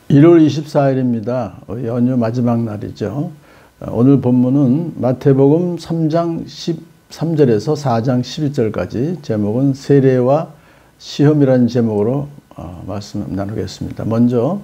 1월 24일입니다. 연휴 마지막 날이죠. 오늘 본문은 마태복음 3장 13절에서 4장 11절까지 제목은 세례와 시험이라는 제목으로 말씀 나누겠습니다. 먼저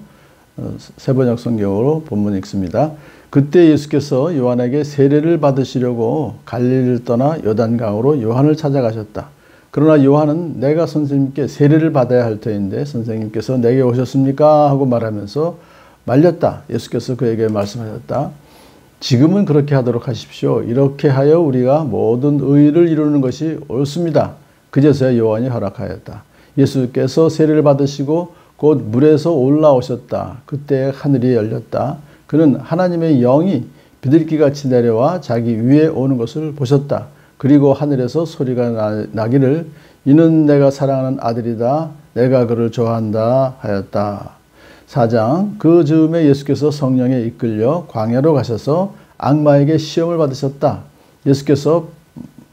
세번역 성경으로 본문 읽습니다. 그때 예수께서 요한에게 세례를 받으시려고 갈릴리를 떠나 요단강으로 요한을 찾아가셨다. 그러나 요한은 내가 선생님께 세례를 받아야 할 터인데 선생님께서 내게 오셨습니까? 하고 말하면서 말렸다. 예수께서 그에게 말씀하셨다. 지금은 그렇게 하도록 하십시오. 이렇게 하여 우리가 모든 의를 이루는 것이 옳습니다. 그제서야 요한이 허락하였다. 예수께서 세례를 받으시고 곧 물에서 올라오셨다. 그때 하늘이 열렸다. 그는 하나님의 영이 비둘기같이 내려와 자기 위에 오는 것을 보셨다. 그리고 하늘에서 소리가 나기를 이는 내가 사랑하는 아들이다. 내가 그를 좋아한다 하였다. 4장 그 즈음에 예수께서 성령에 이끌려 광야로 가셔서 악마에게 시험을 받으셨다. 예수께서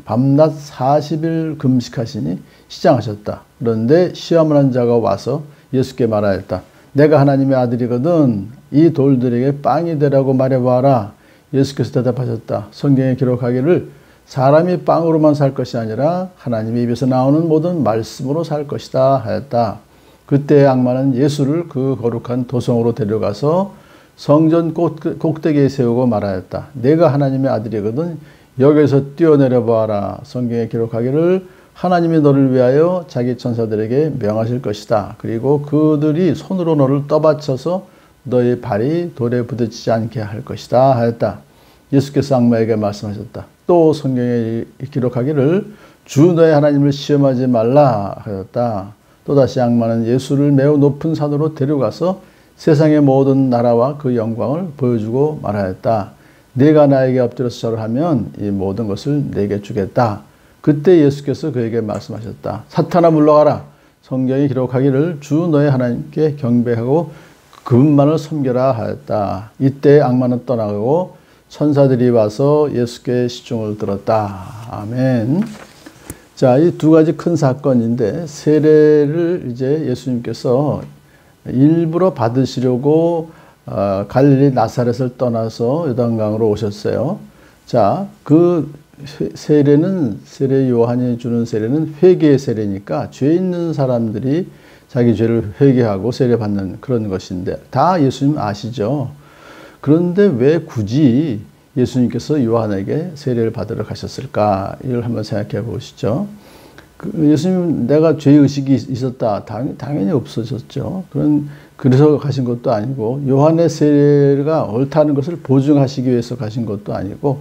밤낮 40일 금식하시니 시장하셨다. 그런데 시험을 한 자가 와서 예수께 말하였다. 내가 하나님의 아들이거든 이 돌들에게 빵이 되라고 말해봐라. 예수께서 대답하셨다. 성경에 기록하기를 사람이 빵으로만 살 것이 아니라 하나님의 입에서 나오는 모든 말씀으로 살 것이다 하였다. 그때 악마는 예수를 그 거룩한 도성으로 데려가서 성전 꼭대기에 세우고 말하였다. 내가 하나님의 아들이거든 여기서 뛰어내려 보아라. 성경에 기록하기를 하나님이 너를 위하여 자기 천사들에게 명하실 것이다. 그리고 그들이 손으로 너를 떠받쳐서 너의 발이 돌에 부딪히지 않게 할 것이다 하였다. 예수께서 악마에게 말씀하셨다. 또 성경에 기록하기를 주 너의 하나님을 시험하지 말라 하였다. 또다시 악마는 예수를 매우 높은 산으로 데려가서 세상의 모든 나라와 그 영광을 보여주고 말하였다. 네가 나에게 엎드려서 절하면 이 모든 것을 내게 주겠다. 그때 예수께서 그에게 말씀하셨다. 사탄아 물러가라. 성경에 기록하기를 주 너의 하나님께 경배하고 그분만을 섬겨라 하였다. 이때 악마는 떠나가고 천사들이 와서 예수께 시중을 들었다. 아멘. 자, 이 두 가지 큰 사건인데 세례를 이제 예수님께서 일부러 받으시려고 갈릴리 나사렛을 떠나서 요단강으로 오셨어요. 자, 그 세례는 세례 요한이 주는 세례는 회개의 세례니까 죄 있는 사람들이 자기 죄를 회개하고 세례 받는 그런 것인데 다 예수님 아시죠? 그런데 왜 굳이 예수님께서 요한에게 세례를 받으러 가셨을까? 이걸 한번 생각해 보시죠. 예수님 내가 죄의식이 있었다. 당연히 없어졌죠. 그래서 가신 것도 아니고 요한의 세례가 옳다는 것을 보증하시기 위해서 가신 것도 아니고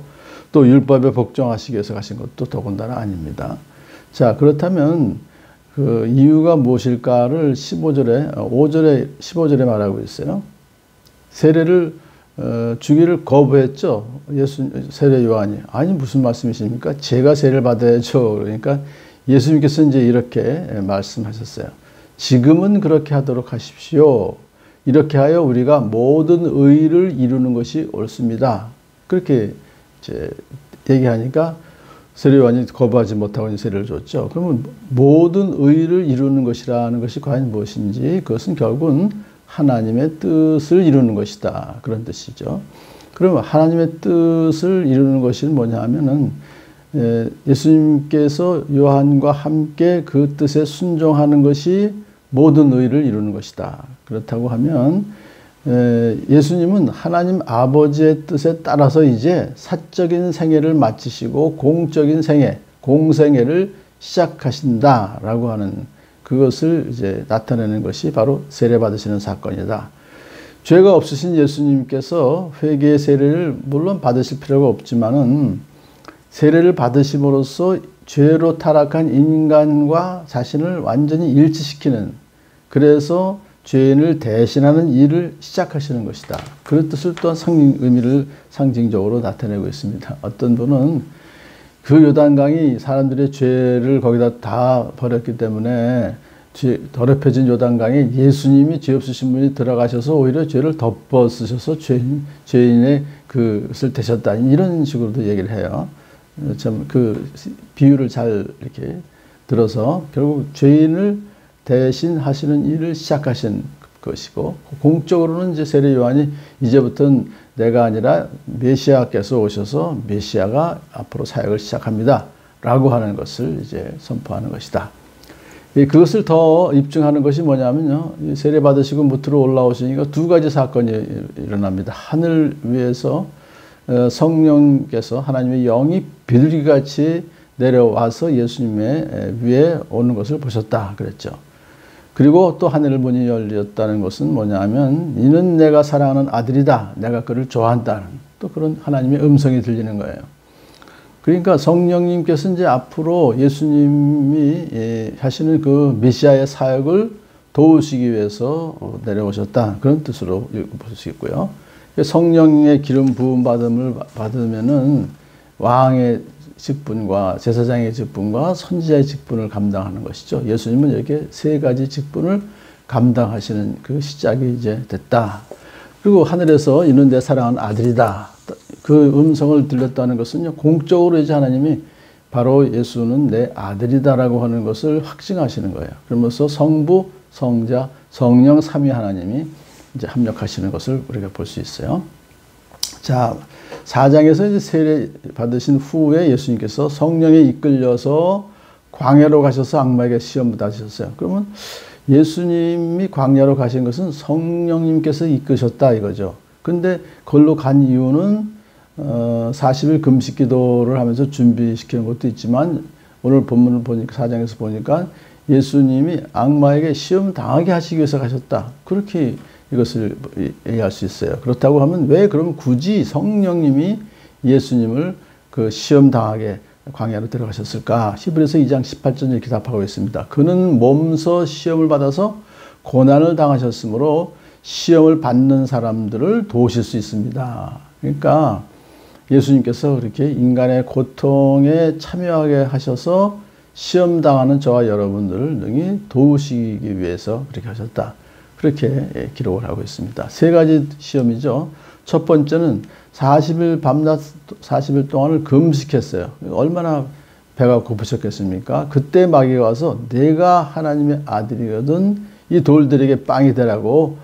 또 율법에 복종하시기 위해서 가신 것도 더군다나 아닙니다. 자, 그렇다면 그 이유가 무엇일까를 5절에 15절에 말하고 있어요. 세례를 주기를 거부했죠. 세례 요한이. 아니 무슨 말씀이십니까? 제가 세례를 받아야죠. 그러니까 예수님께서 이제 이렇게 말씀하셨어요. 지금은 그렇게 하도록 하십시오. 이렇게 하여 우리가 모든 의를 이루는 것이 옳습니다. 그렇게 이제 얘기하니까 세례 요한이 거부하지 못하고 세례를 줬죠. 그러면 모든 의를 이루는 것이라는 것이 과연 무엇인지 그것은 결국은 하나님의 뜻을 이루는 것이다. 그런 뜻이죠. 그러면 하나님의 뜻을 이루는 것이 뭐냐 하면은 예수님께서 요한과 함께 그 뜻에 순종하는 것이 모든 의를 이루는 것이다. 그렇다고 하면 예수님은 하나님 아버지의 뜻에 따라서 이제 사적인 생애를 마치시고 공적인 생애, 공생애를 시작하신다라고 하는 그것을 이제 나타내는 것이 바로 세례 받으시는 사건이다. 죄가 없으신 예수님께서 회개의 세례를 물론 받으실 필요가 없지만은 세례를 받으심으로써 죄로 타락한 인간과 자신을 완전히 일치시키는 그래서 죄인을 대신하는 일을 시작하시는 것이다. 그런 뜻을 또한 의미를 상징적으로 나타내고 있습니다. 어떤 분은 그 요단강이 사람들의 죄를 거기다 다 버렸기 때문에 더럽혀진 요단강에 예수님이 죄 없으신 분이 들어가셔서 오히려 죄를 덮어 쓰셔서 죄인의 그것을 되셨다. 이런 식으로도 얘기를 해요. 참 그 비유를 잘 이렇게 들어서 결국 죄인을 대신 하시는 일을 시작하신 것이고, 공적으로는 이제 세례 요한이 이제부터는 내가 아니라 메시아께서 오셔서 메시아가 앞으로 사역을 시작합니다 라고 하는 것을 이제 선포하는 것이다. 그것을 더 입증하는 것이 뭐냐면요, 세례 받으시고 무트로 올라오시니까 두 가지 사건이 일어납니다. 하늘 위에서 성령께서, 하나님의 영이 비둘기같이 내려와서 예수님의 위에 오는 것을 보셨다 그랬죠. 그리고 또 하늘 문이 열렸다는 것은 뭐냐면, 이는 내가 사랑하는 아들이다, 내가 그를 좋아한다는 또 그런 하나님의 음성이 들리는 거예요. 그러니까 성령님께서 이제 앞으로 예수님이 하시는 그 메시아의 사역을 도우시기 위해서 내려오셨다, 그런 뜻으로 볼 수 있고요. 성령의 기름 부음 받으면은 왕의 직분과 제사장의 직분과 선지자의 직분을 감당하는 것이죠. 예수님은 이렇게 세 가지 직분을 감당하시는 그 시작이 이제 됐다. 그리고 하늘에서 이는 내 사랑하는 아들이다, 그 음성을 들렸다는 것은요, 공적으로 이제 하나님이 바로 예수는 내 아들이다라고 하는 것을 확증하시는 거예요. 그러면서 성부, 성자, 성령 삼위 하나님이 이제 합력하시는 것을 우리가 볼 수 있어요. 자, 4장에서 이제 세례 받으신 후에 예수님께서 성령에 이끌려서 광야로 가셔서 악마에게 시험 받으셨어요. 그러면 예수님이 광야로 가신 것은 성령님께서 이끄셨다 이거죠. 근데 그걸로 간 이유는 40일 금식 기도를 하면서 준비시키는 것도 있지만, 오늘 본문을 보니까 4장에서 보니까 예수님이 악마에게 시험 당하게 하시기 위해서 가셨다, 그렇게 이것을 이해할 수 있어요. 그렇다고 하면 왜 그럼 굳이 성령님이 예수님을 그 시험 당하게 광야로 데려가셨을까? 히브리서 2장 18절 이렇게 답하고 있습니다. 그는 몸소 시험을 받아서 고난을 당하셨으므로 시험을 받는 사람들을 도우실 수 있습니다. 그러니까 예수님께서 그렇게 인간의 고통에 참여하게 하셔서 시험 당하는 저와 여러분들을 능히 도우시기 위해서 그렇게 하셨다, 그렇게 기록을 하고 있습니다. 세 가지 시험이죠. 첫 번째는 40일 밤낮 40일 동안을 금식했어요. 얼마나 배가 고프셨겠습니까? 그때 마귀가 와서 내가 하나님의 아들이거든 이 돌들에게 빵이 되라고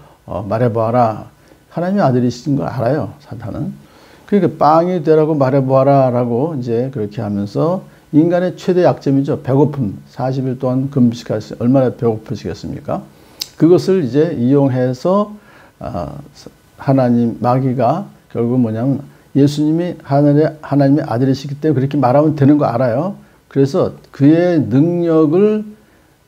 말해보아라. 하나님의 아들이신 걸 알아요, 사탄은. 그러니까 빵이 되라고 말해보아라 라고 이제 그렇게 하면서, 인간의 최대 약점이죠, 배고픔. 40일 동안 금식하시 얼마나 배고프시겠습니까? 그것을 이제 이용해서 하나님, 마귀가 결국 뭐냐면 예수님이 하나님의 아들이시기 때문에 그렇게 말하면 되는 거 알아요. 그래서 그의 능력을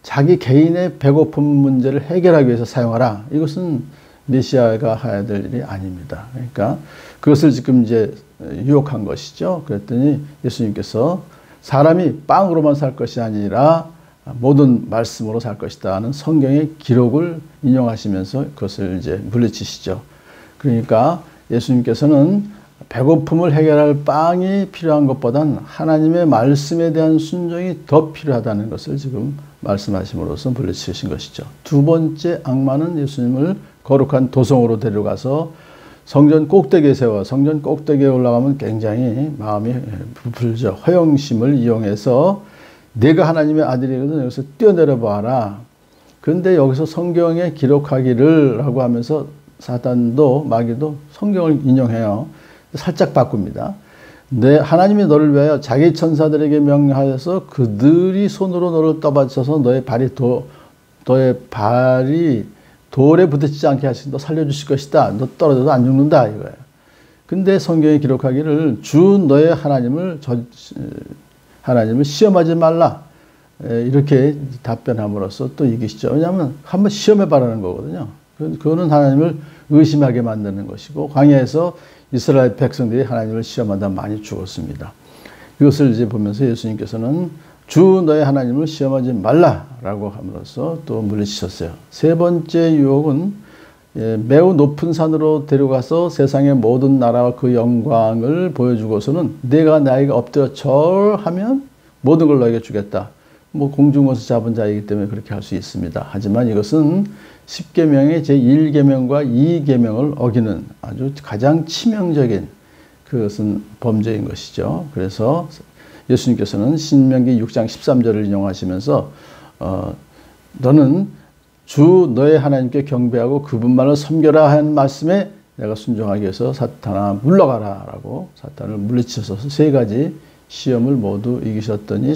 자기 개인의 배고픔 문제를 해결하기 위해서 사용하라. 이것은 메시아가 해야 될 일이 아닙니다. 그러니까 그것을 지금 이제 유혹한 것이죠. 그랬더니 예수님께서 사람이 빵으로만 살 것이 아니라 모든 말씀으로 살 것이다는 성경의 기록을 인용하시면서 그것을 이제 물리치시죠. 그러니까 예수님께서는 배고픔을 해결할 빵이 필요한 것보단 하나님의 말씀에 대한 순종이 더 필요하다는 것을 지금 말씀하심으로써 물리치신 것이죠. 두 번째 악마는 예수님을 거룩한 도성으로 데려가서 성전 꼭대기에 세워, 성전 꼭대기에 올라가면 굉장히 마음이 부풀죠. 허영심을 이용해서 내가 하나님의 아들이거든 여기서 뛰어내려 봐라. 그런데 여기서 성경에 기록하기를 라고 하면서 사단도 마귀도 성경을 인용해요. 살짝 바꿉니다. 하나님이 너를 위하여 자기 천사들에게 명하여서 그들이 손으로 너를 떠받쳐서 너의 발이 돌에 부딪히지 않게 하시고 너 살려주실 것이다. 너 떨어져도 안 죽는다 이거예요. 근데 성경에 기록하기를 주 너의 하나님을 시험하지 말라. 이렇게 답변함으로써 또 이기시죠. 왜냐하면 한번 시험해 봐라는 거거든요. 그거는 하나님을 의심하게 만드는 것이고, 광야에서 이스라엘 백성들이 하나님을 시험하다 많이 죽었습니다. 이것을 이제 보면서 예수님께서는 주 너의 하나님을 시험하지 말라라고 함으로써 또 물리치셨어요. 세 번째 유혹은 매우 높은 산으로 데려가서 세상의 모든 나라와 그 영광을 보여주고서는 내가 나에게 엎드려 절하면 모든 걸 너에게 주겠다. 뭐 공중에서 잡은 자이기 때문에 그렇게 할 수 있습니다. 하지만 이것은 10계명의 제1계명과 2계명을 어기는 아주 가장 치명적인 그것은 범죄인 것이죠. 그래서 예수님께서는 신명기 6장 13절을 인용하시면서 너는 주 너의 하나님께 경배하고 그분만을 섬겨라 하는 말씀에 내가 순종하기 위해서 사탄아 물러가라 라고 사탄을 물리치셔서 세 가지 시험을 모두 이기셨더니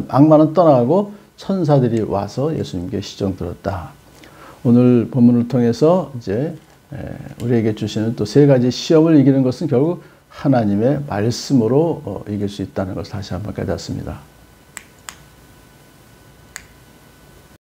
악마는 떠나가고 천사들이 와서 예수님께 시종 들었다. 오늘 본문을 통해서 이제 우리에게 주시는 또 세 가지 시험을 이기는 것은 결국 하나님의 말씀으로 이길 수 있다는 것을 다시 한번 깨닫습니다.